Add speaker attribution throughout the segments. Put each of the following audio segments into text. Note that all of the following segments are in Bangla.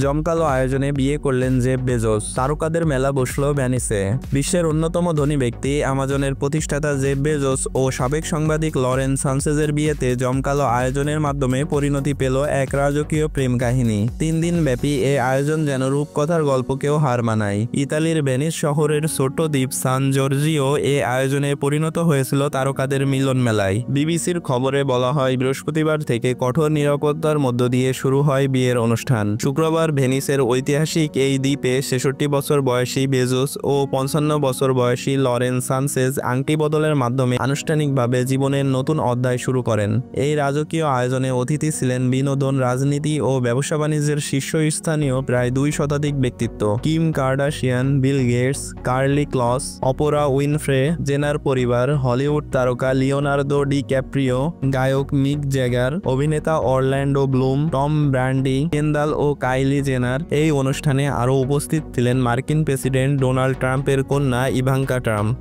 Speaker 1: জমকালো আয়োজনে বিয়ে করলেন জেফ বেজোস। তারকাদের মেলা বসল ভেনিসে। বিশ্বের অন্যতম ধনী ব্যক্তি আমাজনের প্রতিষ্ঠাতা জেফ বেজোস ও সাবেক সাংবাদিক লরেন সানচেজের বিয়েতে জমকালো আয়োজনের মাধ্যমে পরিণতি পেল এক রাজকীয় প্রেম কাহিনী। 3 দিন ব্যাপী এই আয়োজন যেন রূপকথার গল্পকেও হার মানায়। ইতালির ভেনিস শহরের ছোট্ট দ্বীপ সান জর্জিও এই আয়োজনে পরিণত হয়েছিল তারকাদের মিলন মেলায়। বিবিসির খবরে বলা হয়, বৃহস্পতিবার থেকে কঠোর নিরাপত্তার মধ্য দিয়ে শুরু হয় বিয়ের অনুষ্ঠান। শুক্রবার ভেনিসের ঐতিহাসিক এই দ্বীপে 66 বছর বয়সী বেজোস ও 55 বছর বয়সী লরেন সানচেজ আংটি বদলের মাধ্যমে আনুষ্ঠানিকভাবে জীবনের নতুন অধ্যায় শুরু করেন। এই রাজকীয় আয়োজনে অতিথি ছিলেন বিনোদন, রাজনীতি ও ব্যবসা বাণিজ্যের শীর্ষস্থানীয় প্রায় 2 শতাধিক ব্যক্তিত্ব। Kim Kardashian, Bill Gates, Karlie Kloss, Oprah Winfrey, Jenner পরিবার, হলিউড তারকা লিওনার্দো ডি ক্যাপ্রিও, গায়ক মিক জ্যাগার, অভিনেতা অরল্যান্ডো ব্লুম, টম ব্র্যান্ডি, কেন্দাল ও কাইলি জেনার। এই অনুষ্ঠানে আরও উপস্থিত ছিলেন মার্কিন প্রেসিডেন্ট ডোনাল্ড ট্রাম্পের কন্যা ইভাঙ্কা ট্রাম্প।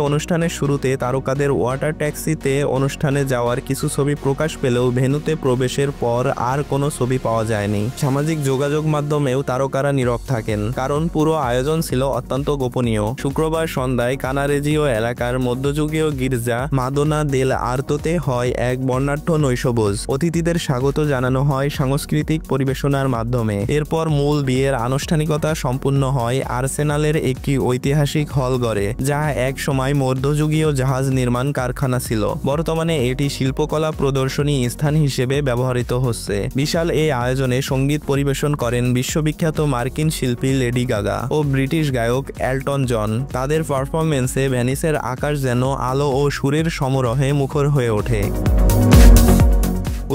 Speaker 1: অনুষ্ঠানের শুরুতে তারকাদের ওয়াটার ট্যাক্সিতে অনুষ্ঠানে যাওয়ার কিছু ছবি প্রকাশ পেলেও ভেন্যুতে প্রবেশের পর আর কোনো ছবি পাওয়া যায়নি। সামাজিক যোগাযোগ মাধ্যমেও তারকারা নীরব থাকেন, কারণ পুরো আয়োজন ছিল অত্যন্ত গোপনীয়। শুক্রবার সন্ধ্যায় কানারেজিও এলাকার মধ্যযুগীয় গির্জা মাদোনা দেল আর্তোতে হয় এক বর্ণাঢ্য নৈশভোজ। অতিথিদের স্বাগত জানানো হয় সাংস্কৃতিক পরিবেশনার মাধ্যমে। এরপর মূল বিয়ের আনুষ্ঠানিকতা সম্পূর্ণ হয় আর্সেনালের একটি ঐতিহাসিক হলঘরে, যা এক সময় মধ্যযুগীয় জাহাজ নির্মাণ কারখানা ছিল। বর্তমানে এটি শিল্পকলা প্রদর্শনী স্থান হিসেবে ব্যবহৃত হচ্ছে। বিশাল এই আয়োজনে সঙ্গীত পরিবেশন করেন বিশ্ববিখ্যাত মার্কিন শিল্পী লেডি গাগা ও ব্রিটিশ গায়ক এলটন জন। তাদের পারফরমেন্সে ভেনিসের আকাশ যেন আলো ও সুরের সমারোহে মুখর হয়ে ওঠে।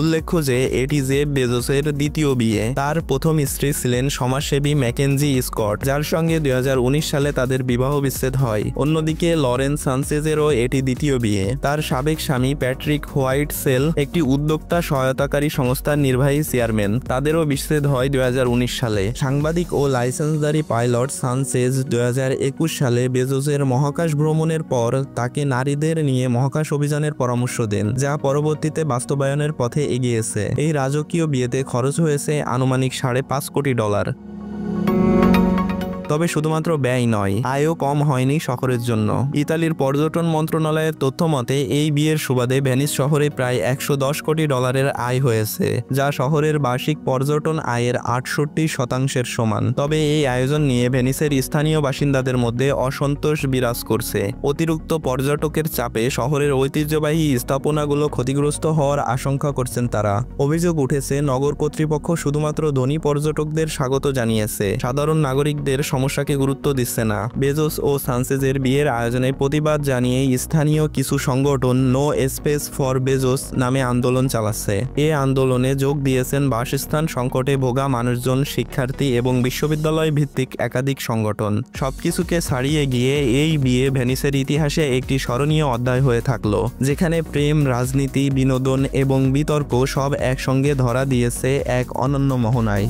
Speaker 1: উল্লেখ্য যে এটি জেফ বেজোসের দ্বিতীয় বিয়ে। তার প্রথম স্ত্রী ছিলেন সমাজসেবী ম্যাকেনজি স্কট, যার সঙ্গে 2019 সালে তাদের বিবাহ বিচ্ছেদ হয়। অন্যদিকে লরেন সানচেজেরও এটি দ্বিতীয় বিয়ে। তার সাবেক স্বামী প্যাট্রিক হোয়াইট সেল একটি উদ্যোক্তা সহায়তাকারী সংস্থার নির্বাহী চেয়ারম্যান। তাদেরও বিচ্ছেদ হয় 2019 সালে। সাংবাদিক ও লাইসেন্সধারী পাইলট সানচেজ 2021 সালে বেজোসের মহাকাশ ভ্রমণের পর তাকে নারীদের নিয়ে মহাকাশ অভিযানের পরামর্শ দেন, যা পরবর্তীতে বাস্তবায়নের পথে এগিয়েছে। এই রাজকীয় বিয়েতে খরচ হয়েছে আনুমানিক $5.5 কোটি। তবে শুধুমাত্র ব্যয় নয়, আয়ও কম হয়নি শহরের জন্য। ইতালির পর্যটন মন্ত্রণালয়ের তথ্য মতে এই বিয়ের সুবাদে ভেনিস শহরে প্রায় $110 কোটি আয় হয়েছে, যা শহরের বার্ষিক পর্যটন আয়ের 68% সমান। তবে এই আয়োজন নিয়ে ভেনিসের স্থানীয় বাসিন্দাদের মধ্যে অসন্তোষ বিরাজ করছে। অতিরিক্ত পর্যটকের চাপে শহরের ঐতিহ্যবাহী স্থাপনাগুলো ক্ষতিগ্রস্ত হওয়ার আশঙ্কা করছেন তারা। অভিযোগ উঠেছে, নগর কর্তৃপক্ষ শুধুমাত্র ধনী পর্যটকদের স্বাগত জানিয়েছে, সাধারণ নাগরিকদের সমস্যাকে গুরুত্ব দিচ্ছে না। বেজোস ও সানচেজের বিয়ের আয়োজনে প্রতিবাদ জানিয়ে স্থানীয় কিছু সংগঠন নো স্পেস ফর বেজোস নামে আন্দোলন চালাচ্ছে। এই আন্দোলনে যোগ দিয়েছেন বাসস্থান সংকটে ভোগা মানুষজন, শিক্ষার্থী এবং বিশ্ববিদ্যালয় ভিত্তিক একাধিক সংগঠন। সবকিছুকে ছাড়িয়ে গিয়ে এই বিয়ে ভেনিসের ইতিহাসে একটি স্মরণীয় অধ্যায় হয়ে থাকলো, যেখানে প্রেম, রাজনীতি, বিনোদন এবং বিতর্ক সব একসঙ্গে ধরা দিয়েছে এক অনন্য মোহনায়।